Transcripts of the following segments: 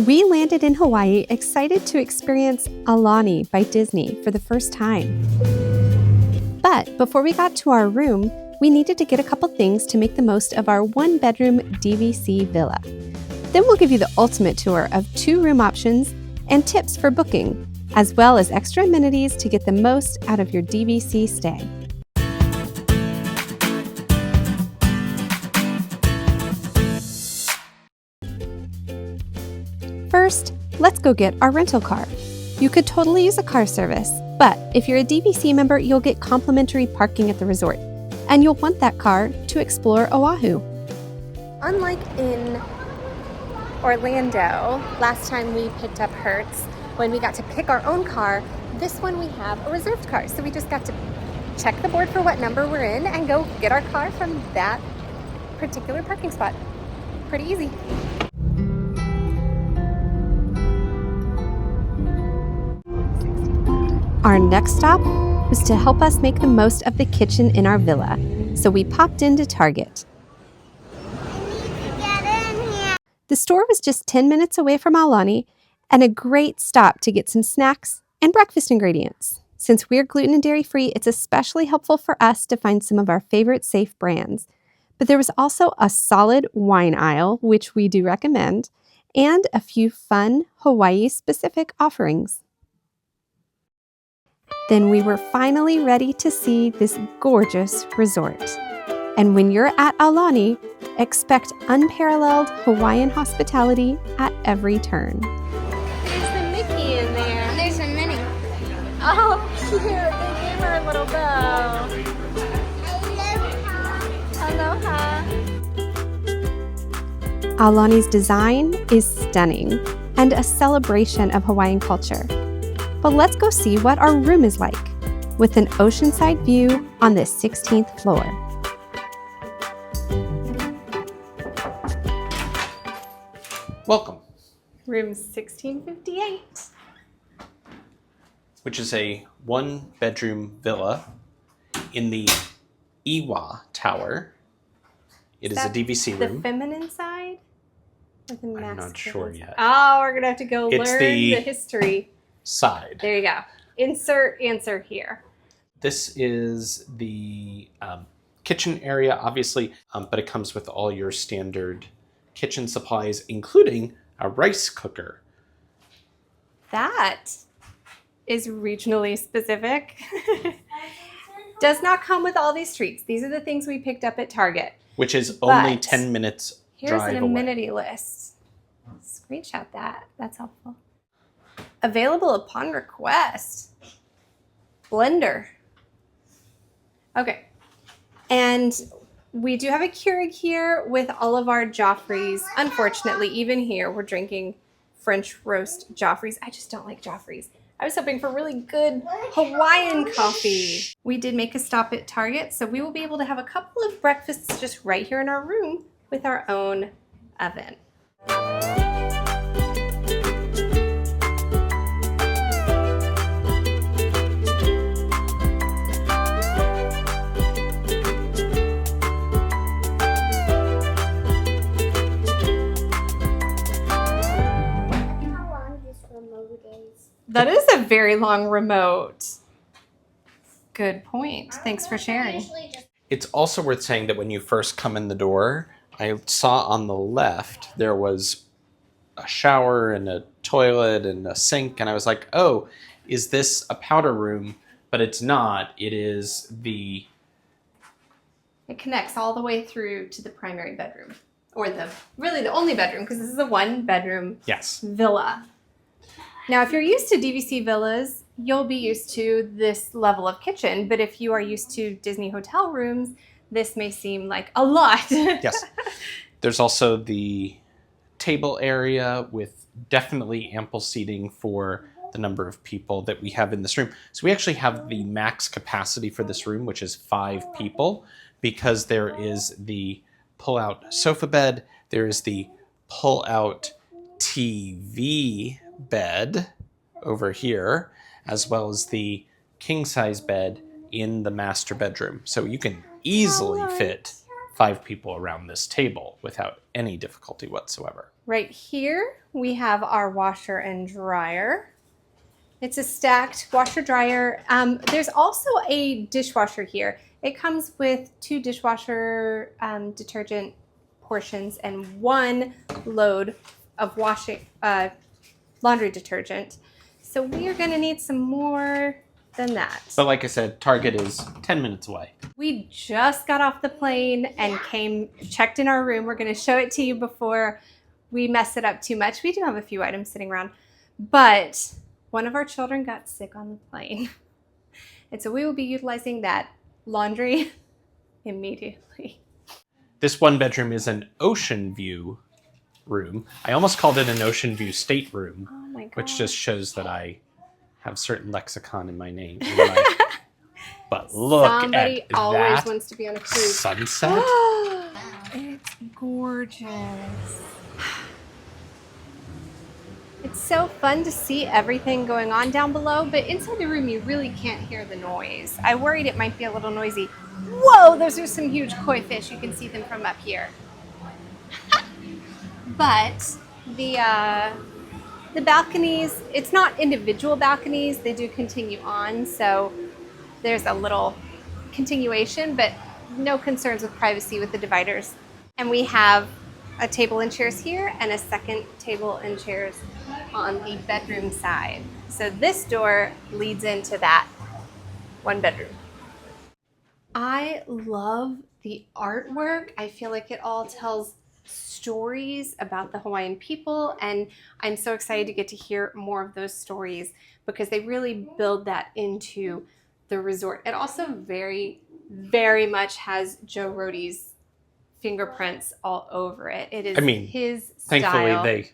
We landed in Hawaii excited to experience Aulani by Disney for the first time. But before we got to our room, we needed to get a couple things to make the most of our one-bedroom DVC villa. Then we'll give you the ultimate tour of 2 room options and tips for booking, as well as extra amenities to get the most out of your DVC stay. First, let's go get our rental car. You could totally use a car service, but if you're a DVC member, you'll get complimentary parking at the resort, and you'll want that car to explore Oahu. Unlike in Orlando, last time we picked up Hertz, when we got to pick our own car, this one we have a reserved car. So we just got to check the board for what number we're in and go get our car from that particular parking spot. Pretty easy. Our next stop was to help us make the most of the kitchen in our villa, so we popped into Target. The store was just 10 minutes away from Aulani and a great stop to get some snacks and breakfast ingredients. Since we're gluten and dairy free, it's especially helpful for us to find some of our favorite safe brands. But there was also a solid wine aisle, which we do recommend, and a few fun Hawaii-specific offerings. Then we were finally ready to see this gorgeous resort. And when you're at Aulani, expect unparalleled Hawaiian hospitality at every turn. There's a Mickey in there. There's a Minnie. Oh, cute. They gave her a little bow. Aloha. Aulani's design is stunning and a celebration of Hawaiian culture. But let's go see what our room is like, with an oceanside view on the 16th floor. Welcome. Room 1658. Which is a one-bedroom villa in the Iwa Tower. It is a DVC room. The feminine side? Or the masculine? I'm not sure yet. Oh, we're going to have to go It's learn the history. Side. There you go. Insert answer here. This is the kitchen area, obviously, but it comes with all your standard kitchen supplies, including a rice cooker. That is regionally specific. Does not come with all these treats. These are the things we picked up at Target. Which is only 10 minutes drive away. Here's an amenity list. Screenshot that. That's helpful. Available upon request. Blender. Okay. And we do have a Keurig here with all of our Joffreys. Unfortunately, even here, we're drinking French roast Joffreys. I just don't like Joffreys. I was hoping for really good Hawaiian coffee. We did make a stop at Target, so we will be able to have a couple of breakfasts just right here in our room with our own oven. That is a very long remote. Good point. Thanks for sharing. It's also worth saying that when you first come in the door, I saw on the left there was a shower and a toilet and a sink, and I was like, oh, is this a powder room? But it's not. It is the... It connects all the way through to the primary bedroom. Or really the only bedroom, because this is a one-bedroom villa. Now, if you're used to DVC villas, you'll be used to this level of kitchen. But if you are used to Disney hotel rooms, this may seem like a lot. Yes. There's also the table area with definitely ample seating for the number of people that we have in this room. So we actually have the max capacity for this room, which is 5 people, because there is the pull-out sofa bed, there is the pull-out TV bed over here, as well as the king-size bed in the master bedroom. So you can easily fit 5 people around this table without any difficulty whatsoever. Right here, we have our washer and dryer. It's a stacked washer dryer. There's also a dishwasher here. It comes with 2 dishwasher detergent portions and 1 load of laundry detergent. So we are gonna need some more than that. But like I said, Target is 10 minutes away. We just got off the plane and checked in our room. We're gonna show it to you before we mess it up too much. We do have a few items sitting around, but one of our children got sick on the plane. And so we will be utilizing that laundry immediately. This 1 bedroom is an ocean view room. I almost called it an ocean view stateroom, Oh my God. which just shows that I have certain lexicon in my name. But look Somebody at always that wants to be on a cruise. sunset. It's gorgeous. It's so fun to see everything going on down below, but inside the room you really can't hear the noise. I worried it might be a little noisy. Whoa, those are some huge koi fish. You can see them from up here. But the balconies, it's not individual balconies. They do continue on, so there's a little continuation, but no concerns with privacy with the dividers. And we have a table and chairs here and a second table and chairs on the bedroom side. So this door leads into that 1 bedroom. I love the artwork. I feel like it all tells stories about the Hawaiian people, and I'm so excited to get to hear more of those stories because they really build that into the resort. It also very, very much has Joe Rohde's fingerprints all over it. It is his style. Thankfully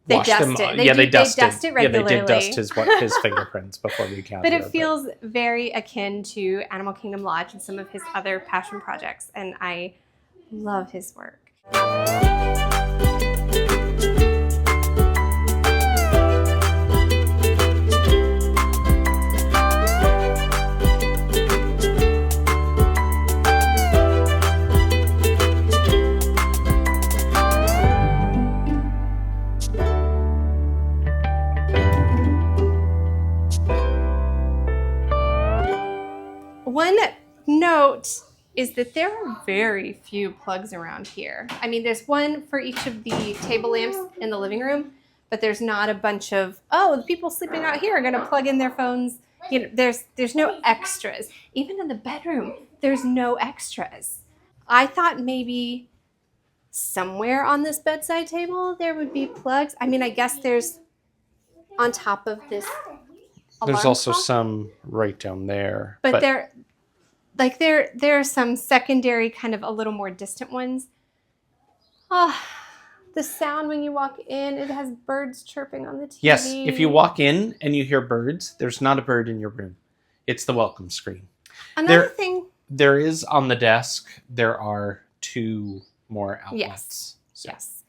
they washed dust them. it. They dust it regularly. Yeah, they did dust his fingerprints before we got But here. it feels very akin to Animal Kingdom Lodge and some of his other passion projects, and I love his work. One note is that there are very few plugs around here. I mean, there's one for each of the table lamps in the living room, but there's not a bunch of, oh, the people sleeping out here are gonna plug in their phones. You know, there's no extras. Even in the bedroom, there's no extras. I thought maybe somewhere on this bedside table there would be plugs. I mean, I guess there's on top of this alarm There's also clock, some right down there. but there are some secondary kind of a little more distant ones. Oh, the sound when you walk in, it has birds chirping on the TV. Yes, if you walk in and you hear birds, there's not a bird in your room. It's the welcome screen. Another thing. There is on the desk, there are 2 more outlets. Yes. Yes.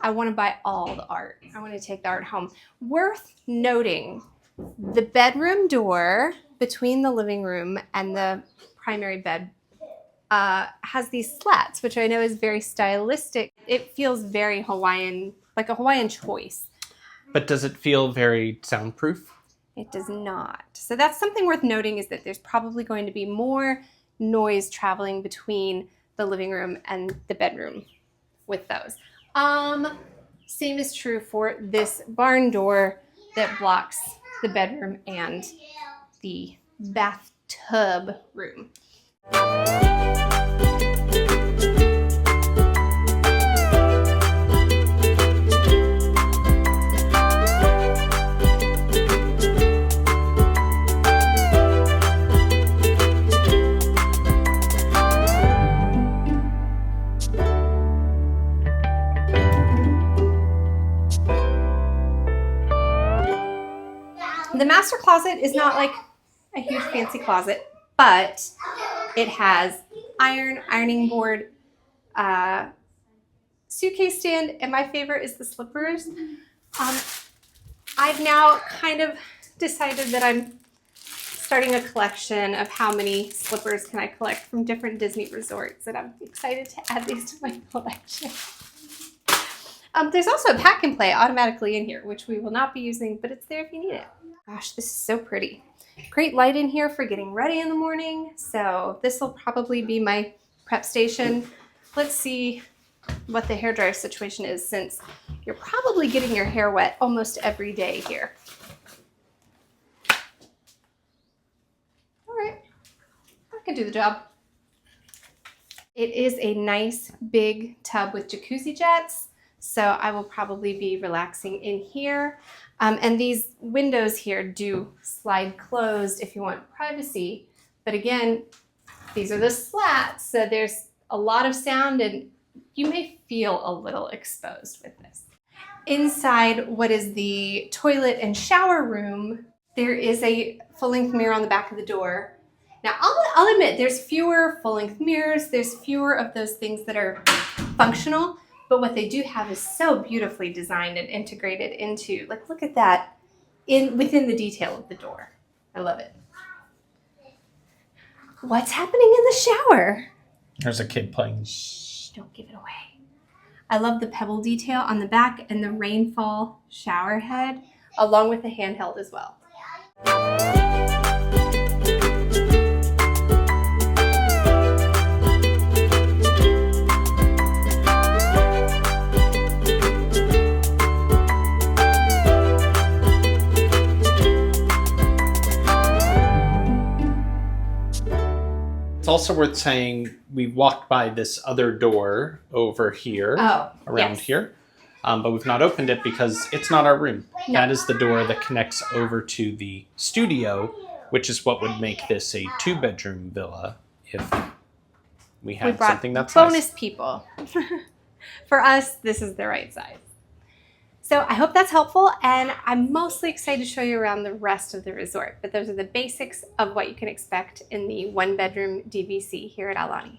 I want to buy all the art. I want to take the art home. Worth noting, the bedroom door between the living room and the primary bed has these slats, which I know is very stylistic. It feels very Hawaiian, like a Hawaiian choice. But does it feel very soundproof? It does not. So that's something worth noting, is that there's probably going to be more noise traveling between the living room and the bedroom with those. Same is true for this barn door that blocks the bedroom and the bathtub room. The master closet is not like a huge fancy closet, but it has ironing board, suitcase stand, and my favorite is the slippers. I've now kind of decided that I'm starting a collection of how many slippers can I collect from different Disney resorts, and I'm excited to add these to my collection. There's also a pack and play automatically in here, which we will not be using, but it's there if you need it. Gosh, this is so pretty. Great light in here for getting ready in the morning. So this will probably be my prep station. Let's see what the hairdryer situation is, since you're probably getting your hair wet almost every day here. All right, I can do the job. It is a nice big tub with jacuzzi jets, so I will probably be relaxing in here. And these windows here do slide closed if you want privacy. But again, these are the slats, so there's a lot of sound and you may feel a little exposed with this. Inside what is the toilet and shower room, there is a full-length mirror on the back of the door. Now, I'll admit, there's fewer full-length mirrors, there's fewer of those things that are functional, but what they do have is so beautifully designed and integrated into, like, look at that, within the detail of the door. I love it. What's happening in the shower? There's a kid playing. Shh, don't give it away. I love the pebble detail on the back and the rainfall shower head, along with the handheld as well. It's also worth saying we walked by this other door over here, around here, but we've not opened it because it's not our room. No. That is the door that connects over to the studio, which is what would make this a 2-bedroom villa if we had something that's bonus nice. People. For us, this is the right size. So I hope that's helpful, and I'm mostly excited to show you around the rest of the resort, but those are the basics of what you can expect in the 1-bedroom DVC here at Aulani.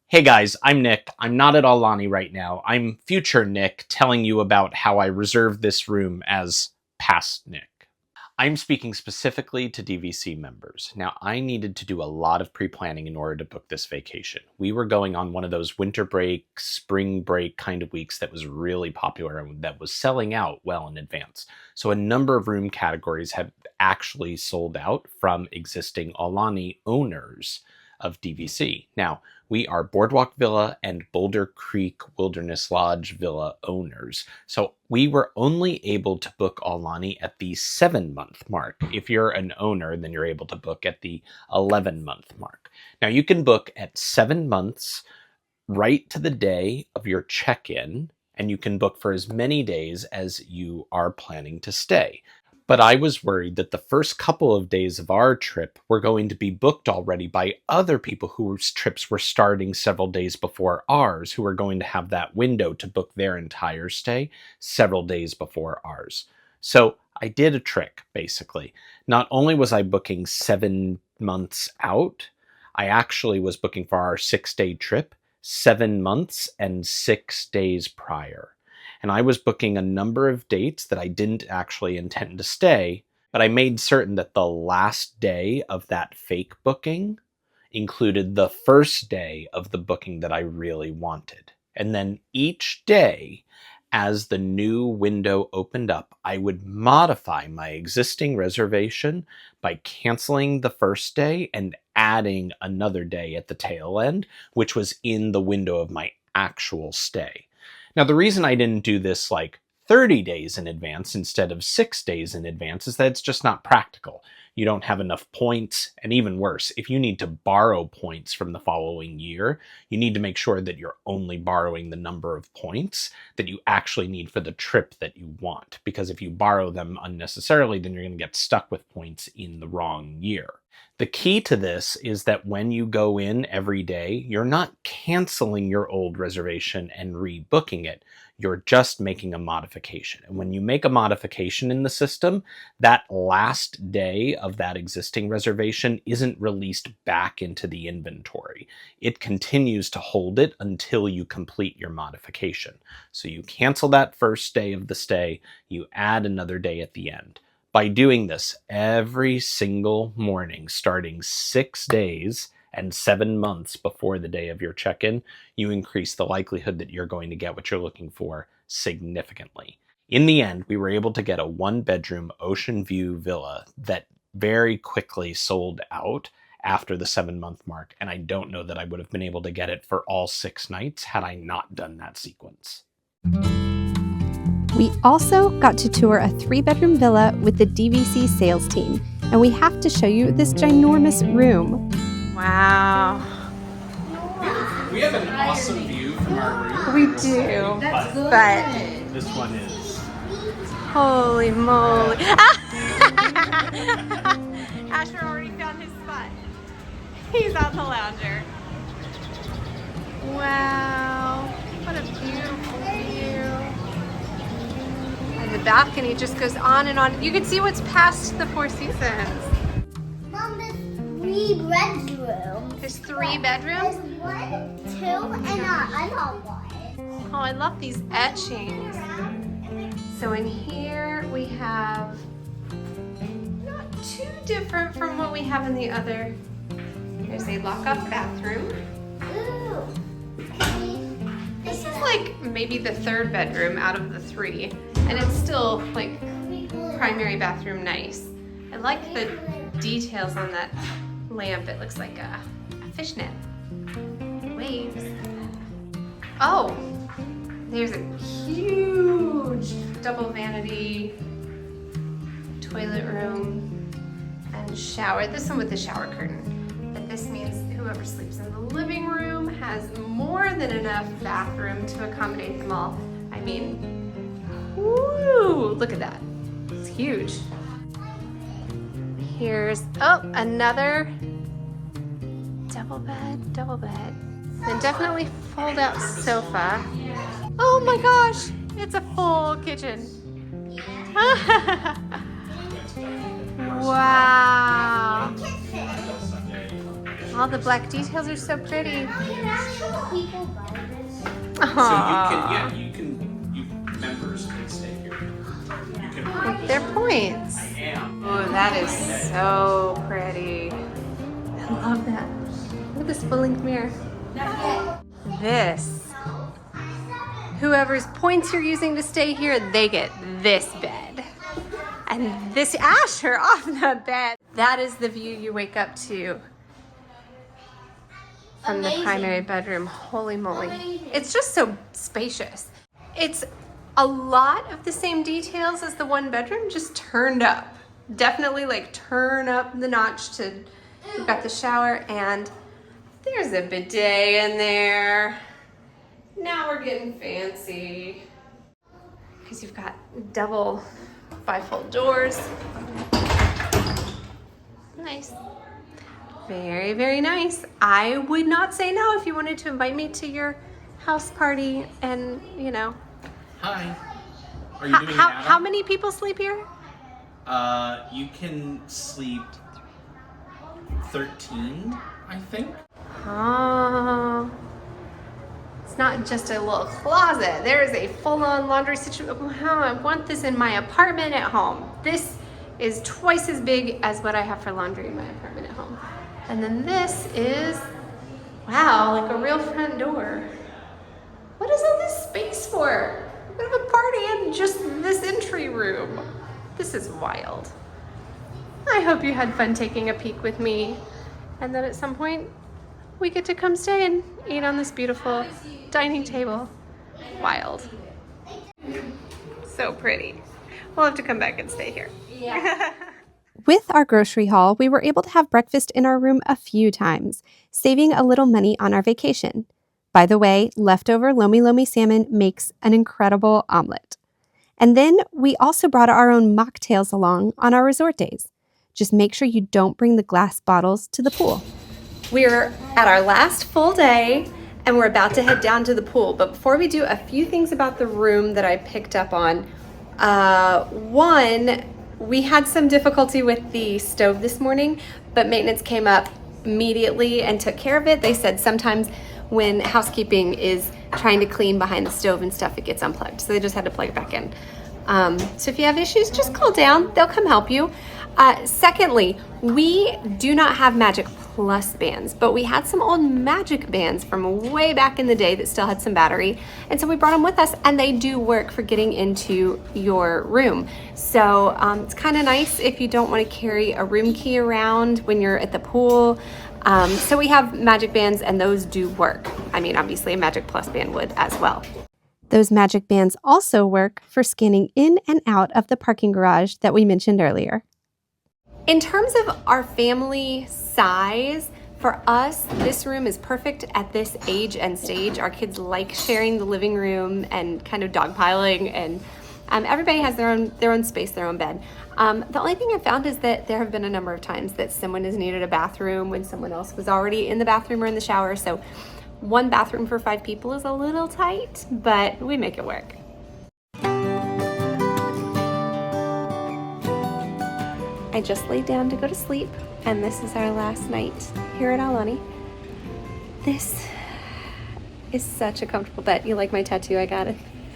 Hey guys, I'm Nick. I'm not at Aulani right now. I'm future Nick telling you about how I reserved this room as past Nick. I'm speaking specifically to DVC members. Now, I needed to do a lot of pre-planning in order to book this vacation. We were going on one of those winter break, spring break kind of weeks that was really popular and that was selling out well in advance. So a number of room categories have actually sold out from existing Aulani owners of DVC. Now, we are Boardwalk Villa and Boulder Creek Wilderness Lodge Villa owners. So we were only able to book Aulani at the 7-month mark. If you're an owner, then you're able to book at the 11-month mark. Now you can book at 7 months right to the day of your check-in, and you can book for as many days as you are planning to stay. But I was worried that the first couple of days of our trip were going to be booked already by other people whose trips were starting several days before ours, who were going to have that window to book their entire stay several days before ours. So I did a trick, basically. Not only was I booking 7 months out, I actually was booking for our 6-day trip 7 months and 6 days prior. And I was booking a number of dates that I didn't actually intend to stay, but I made certain that the last day of that fake booking included the first day of the booking that I really wanted. And then each day, as the new window opened up, I would modify my existing reservation by canceling the first day and adding another day at the tail end, which was in the window of my actual stay. Now, the reason I didn't do this like 30 days in advance instead of 6 days in advance is that it's just not practical. You don't have enough points, and even worse, if you need to borrow points from the following year, you need to make sure that you're only borrowing the number of points that you actually need for the trip that you want. Because if you borrow them unnecessarily, then you're going to get stuck with points in the wrong year. The key to this is that when you go in every day, you're not canceling your old reservation and rebooking it. You're just making a modification. And when you make a modification in the system, that last day of that existing reservation isn't released back into the inventory. It continues to hold it until you complete your modification. So you cancel that first day of the stay, you add another day at the end. By doing this every single morning, starting 6 days and 7 months before the day of your check-in, you increase the likelihood that you're going to get what you're looking for significantly. In the end, we were able to get a 1-bedroom ocean view villa that very quickly sold out after the 7-month mark, and I don't know that I would have been able to get it for all 6 nights had I not done that sequence. We also got to tour a 3-bedroom villa with the DVC sales team, and we have to show you this ginormous room. Wow. We have an awesome view from our room. We do, but this one is. Holy moly. Asher already found his spot. He's on the lounger. Wow, what a beautiful view. And the balcony just goes on and on. You can see what's past the Four Seasons. Mom, there's 3 bedrooms. There's 3 bedrooms? There's 1, 2, and another one. Oh, I love these etchings. So in here we have, not too different from what we have in the other. There's a lock-up bathroom. Ooh. This is like maybe the 3rd bedroom out of the 3, and it's still like primary bathroom nice. I like the details on that lamp. It looks like a fishnet. Waves. Oh, there's a huge double vanity toilet room and shower. This one with the shower curtain. But this means whoever sleeps in the living room has more than enough bathroom to accommodate them all. I mean, woo, look at that. It's huge. Here's, oh, another double bed. And definitely fold out sofa. Oh my gosh, it's a full kitchen. Wow. All the black details are so pretty. Members can stay here. You can With their points. Oh, that is so pretty. I love that. Look at this full-length mirror. This. Whoever's points you're using to stay here, they get this bed. And this Asher off the bed. That is the view you wake up to from the primary bedroom. Holy moly. It's just so spacious. It's a lot of the same details as the 1 bedroom, just turned up. Definitely like turn up the notch to, you've got the shower and there's a bidet in there. Now we're getting fancy. Because you've got double bifold doors. Nice. Very, very nice. I would not say no if you wanted to invite me to your house party and, you know. Hi. Are you doing how many people sleep here? You can sleep 13, I think. Oh. It's not just a little closet. There is a full-on laundry situation. I want this in my apartment at home. This is twice as big as what I have for laundry in my apartment at home. And then this is, wow, like a real front door. What is all this space for? We're gonna have a party in just this entry room. This is wild. I hope you had fun taking a peek with me, and that at some point we get to come stay and eat on this beautiful dining table. Wild. So pretty. We'll have to come back and stay here. Yeah. With our grocery haul, we were able to have breakfast in our room a few times, saving a little money on our vacation. By the way, leftover lomi lomi salmon makes an incredible omelet. And then we also brought our own mocktails along on our resort days. Just make sure you don't bring the glass bottles to the pool. We're at our last full day and we're about to head down to the pool. But before we do, a few things about the room that I picked up on. One, we had some difficulty with the stove this morning, but maintenance came up immediately and took care of it. They said sometimes when housekeeping is trying to clean behind the stove and stuff, it gets unplugged. So they just had to plug it back in. So if you have issues, just call down. They'll come help you. Secondly, we do not have Magic Plus bands, but we had some old Magic bands from way back in the day that still had some battery. And so we brought them with us, and they do work for getting into your room. So it's kind of nice if you don't want to carry a room key around when you're at the pool. So we have Magic bands, and those do work. I mean, obviously a Magic Plus band would as well. Those Magic bands also work for scanning in and out of the parking garage that we mentioned earlier. In terms of our family size, for us, this room is perfect at this age and stage. Our kids like sharing the living room and kind of dogpiling, and everybody has their own space, their own bed. The only thing I found is that there have been a number of times that someone has needed a bathroom when someone else was already in the bathroom or in the shower. So one bathroom for 5 people is a little tight, but we make it work. I just laid down to go to sleep, and this is our last night here at Aulani. This is such a comfortable bed. You like my tattoo I got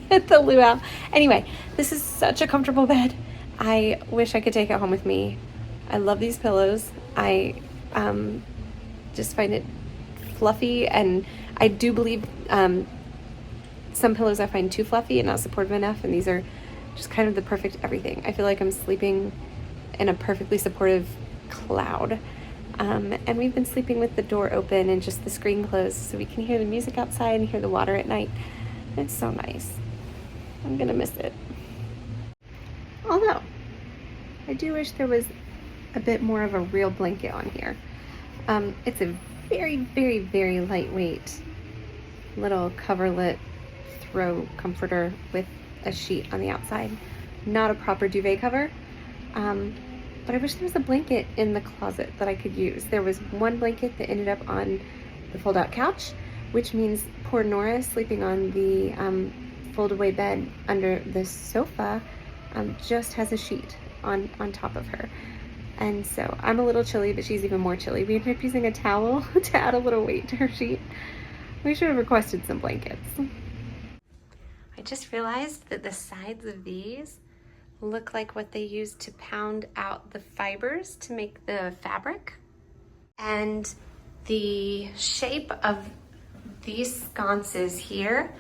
at the luau. Anyway, this is such a comfortable bed. I wish I could take it home with me. I love these pillows. I just find it fluffy, and I do believe some pillows I find too fluffy and not supportive enough, and these are just kind of the perfect everything. I feel like I'm sleeping in a perfectly supportive cloud. And we've been sleeping with the door open and just the screen closed so we can hear the music outside and hear the water at night. It's so nice. I'm gonna miss it. Although, I do wish there was a bit more of a real blanket on here. It's a very, very, very lightweight little coverlet throw comforter with a sheet on the outside. Not a proper duvet cover. But I wish there was a blanket in the closet that I could use. There was one blanket that ended up on the fold-out couch, which means poor Nora sleeping on the fold-away bed under the sofa just has a sheet on top of her. And so I'm a little chilly, but she's even more chilly. We ended up using a towel to add a little weight to her sheet. We should have requested some blankets. I just realized that the sides of these look like what they use to pound out the fibers to make the fabric. And the shape of these sconces here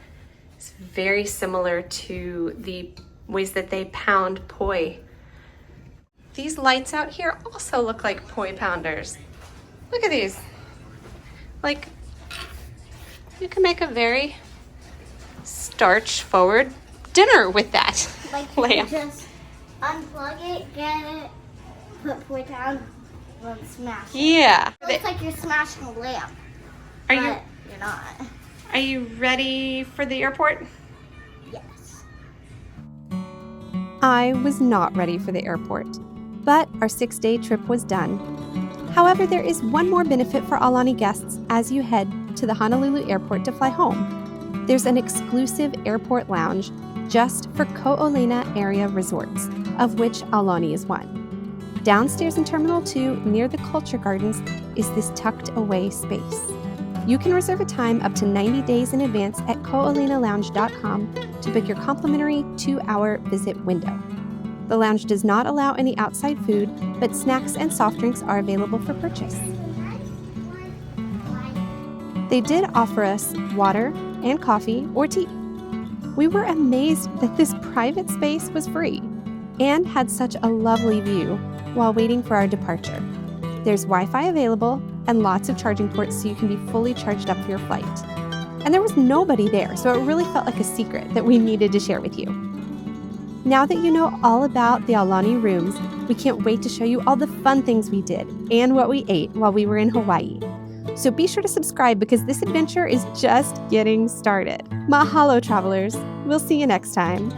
is very similar to the ways that they pound poi. These lights out here also look like poi pounders. Look at these. Like, you can make a very starch forward dinner with that. Like lamp. Just unplug it, get it, put poi down, and smash it. Yeah. It looks like you're smashing a lamp. Are but you you're not. Are you ready for the airport? Yes. I was not ready for the airport, but our 6-day trip was done. However, there is one more benefit for Aulani guests as you head to the Honolulu airport to fly home. There's an exclusive airport lounge just for Olina area resorts, of which Aulani is one. Downstairs in Terminal 2, near the Culture Gardens, is this tucked away space. You can reserve a time up to 90 days in advance at ko'olinalounge.com to book your complimentary 2-hour visit window. The lounge does not allow any outside food, but snacks and soft drinks are available for purchase. They did offer us water and coffee or tea. We were amazed that this private space was free and had such a lovely view while waiting for our departure. There's Wi-Fi available and lots of charging ports so you can be fully charged up for your flight. And there was nobody there, so it really felt like a secret that we needed to share with you. Now that you know all about the Aulani rooms, we can't wait to show you all the fun things we did and what we ate while we were in Hawaii. So be sure to subscribe because this adventure is just getting started. Mahalo, travelers. We'll see you next time.